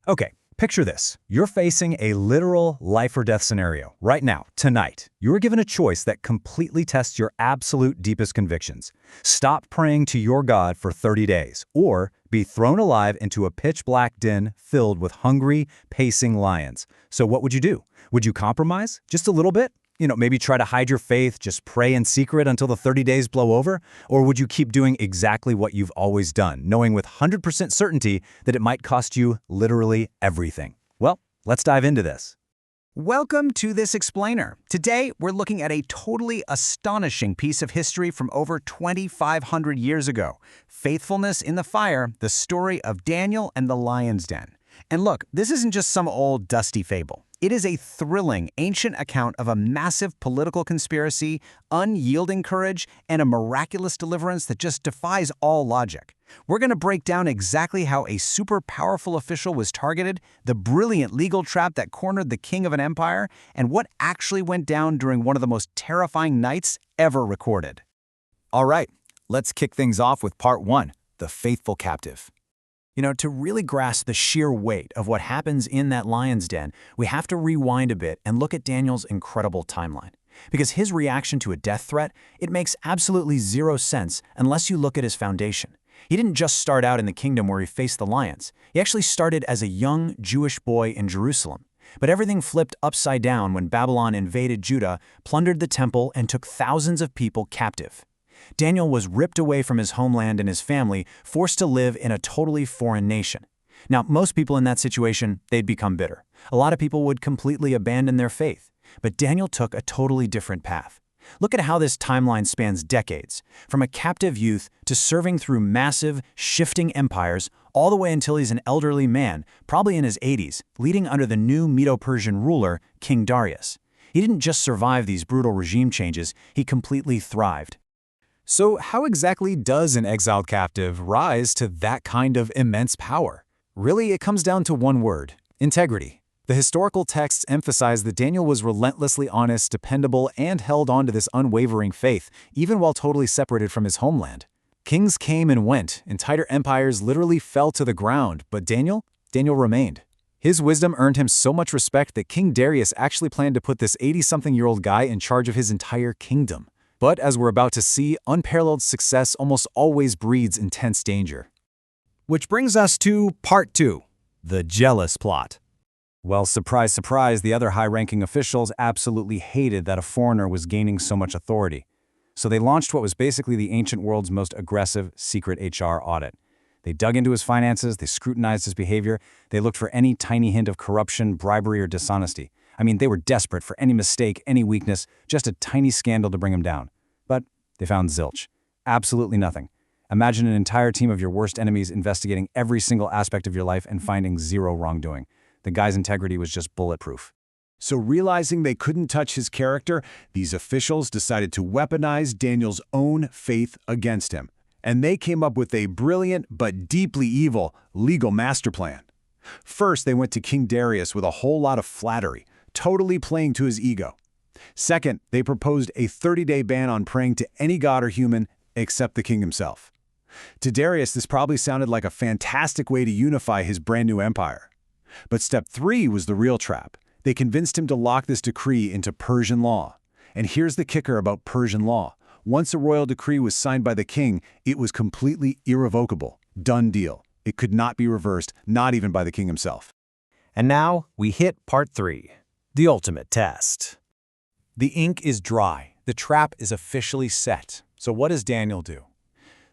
Okay, picture this. You're facing a literal life or death scenario. Right now, tonight, you are given a choice that completely tests your absolute deepest convictions. Stop praying to your God for 30 days, or be thrown alive into a pitch-black den filled with hungry, pacing lions. So what would you do? Would you compromise? Just a little bit? Maybe try to hide your faith, just pray in secret until the 30 days blow over? Or would you keep doing exactly what you've always done, knowing with 100% certainty that it might cost you literally everything? Well, let's dive into this. Welcome to This Explainer. Today, we're looking at a totally astonishing piece of history from over 2,500 years ago. Faithfulness in the Fire, the story of Daniel and the Lion's Den. And look, this isn't just some old dusty fable. It is a thrilling, ancient account of a massive political conspiracy, unyielding courage, and a miraculous deliverance that just defies all logic. We're going to break down exactly how a super powerful official was targeted, the brilliant legal trap that cornered the king of an empire, and what actually went down during one of the most terrifying nights ever recorded. All right, let's kick things off with part 1, the faithful captive. To really grasp the sheer weight of what happens in that lion's den, we have to rewind a bit and look at Daniel's incredible timeline. Because his reaction to a death threat, it makes absolutely zero sense unless you look at his foundation. He didn't just start out in the kingdom where he faced the lions. He actually started as a young Jewish boy in Jerusalem. But everything flipped upside down when Babylon invaded Judah, plundered the temple, and took thousands of people captive. Daniel was ripped away from his homeland and his family, forced to live in a totally foreign nation. Now, most people in that situation, they'd become bitter. A lot of people would completely abandon their faith. But Daniel took a totally different path. Look at how this timeline spans decades, from a captive youth to serving through massive, shifting empires, all the way until he's an elderly man, probably in his 80s, leading under the new Medo-Persian ruler, King Darius. He didn't just survive these brutal regime changes, he completely thrived. So how exactly does an exiled captive rise to that kind of immense power? Really, it comes down to one word: integrity. The historical texts emphasize that Daniel was relentlessly honest, dependable, and held on to this unwavering faith, even while totally separated from his homeland. Kings came and went, entire empires literally fell to the ground, but Daniel remained. His wisdom earned him so much respect that King Darius actually planned to put this 80-something-year-old guy in charge of his entire kingdom. But as we're about to see, unparalleled success almost always breeds intense danger. Which brings us to part 2, the jealous plot. Well, surprise, surprise, the other high-ranking officials absolutely hated that a foreigner was gaining so much authority. So they launched what was basically the ancient world's most aggressive secret HR audit. They dug into his finances, they scrutinized his behavior, they looked for any tiny hint of corruption, bribery, or dishonesty. I mean, they were desperate for any mistake, any weakness, just a tiny scandal to bring him down. But they found zilch. Absolutely nothing. Imagine an entire team of your worst enemies investigating every single aspect of your life and finding zero wrongdoing. The guy's integrity was just bulletproof. So realizing they couldn't touch his character, these officials decided to weaponize Daniel's own faith against him. And they came up with a brilliant but deeply evil legal master plan. First, they went to King Darius with a whole lot of flattery, totally playing to his ego. Second, they proposed a 30-day ban on praying to any god or human except the king himself. To Darius, this probably sounded like a fantastic way to unify his brand new empire. But step 3 was the real trap. They convinced him to lock this decree into Persian law. And here's the kicker about Persian law. Once a royal decree was signed by the king, it was completely irrevocable. Done deal. It could not be reversed, not even by the king himself. And now we hit part 3, the ultimate test. The ink is dry. The trap is officially set. So what does Daniel do?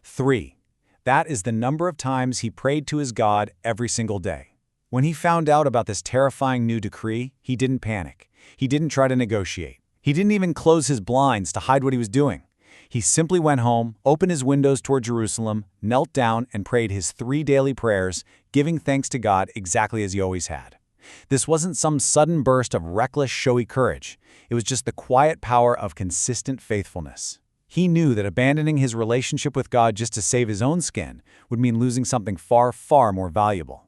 3. That is the number of times he prayed to his God every single day. When he found out about this terrifying new decree, he didn't panic. He didn't try to negotiate. He didn't even close his blinds to hide what he was doing. He simply went home, opened his windows toward Jerusalem, knelt down, and prayed his 3 daily prayers, giving thanks to God exactly as he always had. This wasn't some sudden burst of reckless, showy courage. It was just the quiet power of consistent faithfulness. He knew that abandoning his relationship with God just to save his own skin would mean losing something far, far more valuable.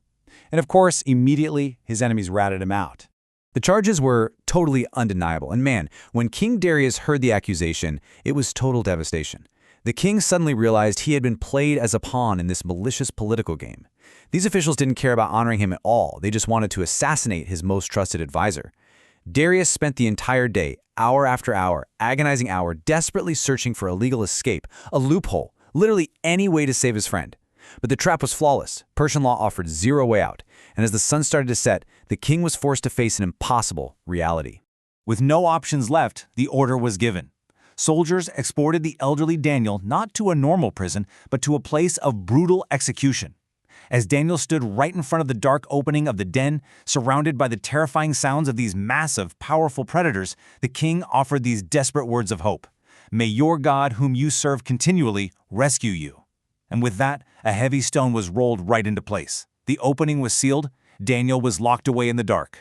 And of course, immediately, his enemies ratted him out. The charges were totally undeniable, and man, when King Darius heard the accusation, it was total devastation. The king suddenly realized he had been played as a pawn in this malicious political game. These officials didn't care about honoring him at all. They just wanted to assassinate his most trusted advisor. Darius spent the entire day, hour after hour, agonizing hour, desperately searching for a legal escape, a loophole, literally any way to save his friend. But the trap was flawless. Persian law offered zero way out, and as the sun started to set, the king was forced to face an impossible reality. With no options left, the order was given. Soldiers exported the elderly Daniel not to a normal prison, but to a place of brutal execution. As Daniel stood right in front of the dark opening of the den, surrounded by the terrifying sounds of these massive, powerful predators, the king offered these desperate words of hope. "May your God, whom you serve continually, rescue you." And with that, a heavy stone was rolled right into place. The opening was sealed. Daniel was locked away in the dark.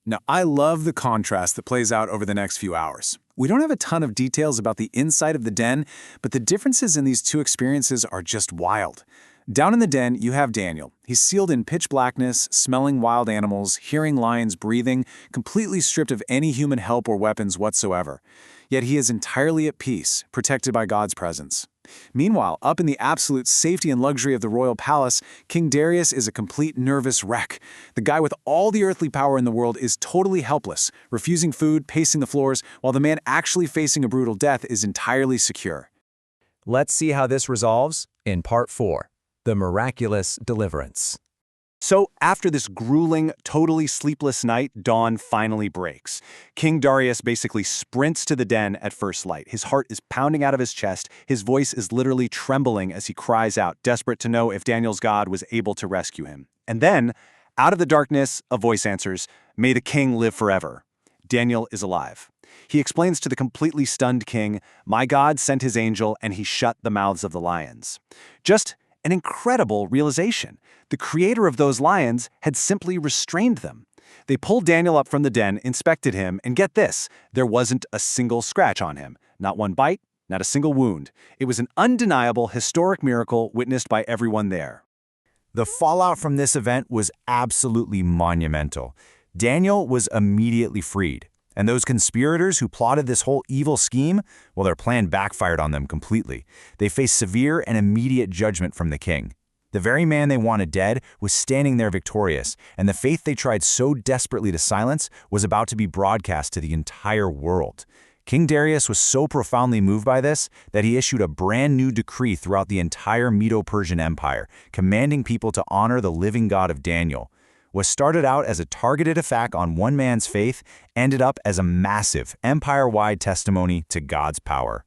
Now, I love the contrast that plays out over the next few hours. We don't have a ton of details about the inside of the den, but the differences in these two experiences are just wild. Down in the den, you have Daniel. He's sealed in pitch blackness, smelling wild animals, hearing lions breathing, completely stripped of any human help or weapons whatsoever. Yet he is entirely at peace, protected by God's presence. Meanwhile, up in the absolute safety and luxury of the royal palace, King Darius is a complete nervous wreck. The guy with all the earthly power in the world is totally helpless, refusing food, pacing the floors, while the man actually facing a brutal death is entirely secure. Let's see how this resolves in Part 4, The Miraculous Deliverance. So after this grueling, totally sleepless night, dawn finally breaks. King Darius basically sprints to the den at first light. His heart is pounding out of his chest. His voice is literally trembling as he cries out, desperate to know if Daniel's God was able to rescue him. And then, out of the darkness, a voice answers, "May the king live forever." Daniel is alive. He explains to the completely stunned king, "My God sent his angel and he shut the mouths of the lions." Just an incredible realization. The creator of those lions had simply restrained them. They pulled Daniel up from the den, inspected him, and get this, there wasn't a single scratch on him. Not one bite, not a single wound. It was an undeniable, historic miracle witnessed by everyone there. The fallout from this event was absolutely monumental. Daniel was immediately freed, and those conspirators who plotted this whole evil scheme, well, their plan backfired on them completely. They faced severe and immediate judgment from the king. The very man they wanted dead was standing there victorious, and the faith they tried so desperately to silence was about to be broadcast to the entire world. King Darius was so profoundly moved by this that he issued a brand new decree throughout the entire Medo-Persian Empire, commanding people to honor the living God of Daniel. What started out as a targeted attack on one man's faith ended up as a massive, empire-wide testimony to God's power.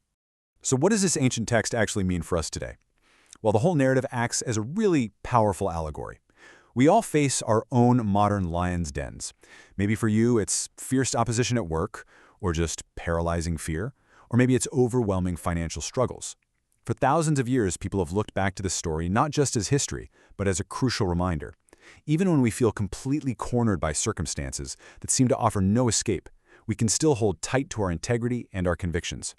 So what does this ancient text actually mean for us today? Well, the whole narrative acts as a really powerful allegory. We all face our own modern lion's dens. Maybe for you, it's fierce opposition at work, or just paralyzing fear, or maybe it's overwhelming financial struggles. For thousands of years, people have looked back to this story not just as history, but as a crucial reminder. Even when we feel completely cornered by circumstances that seem to offer no escape, we can still hold tight to our integrity and our convictions.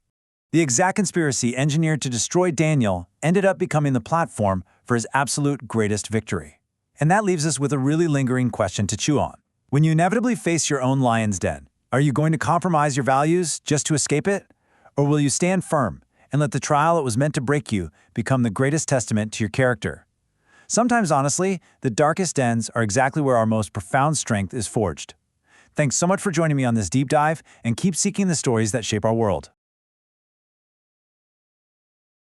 The exact conspiracy engineered to destroy Daniel ended up becoming the platform for his absolute greatest victory. And that leaves us with a really lingering question to chew on. When you inevitably face your own lion's den, are you going to compromise your values just to escape it? Or will you stand firm and let the trial that was meant to break you become the greatest testament to your character? Sometimes, honestly, the darkest dens are exactly where our most profound strength is forged. Thanks so much for joining me on this deep dive, and keep seeking the stories that shape our world.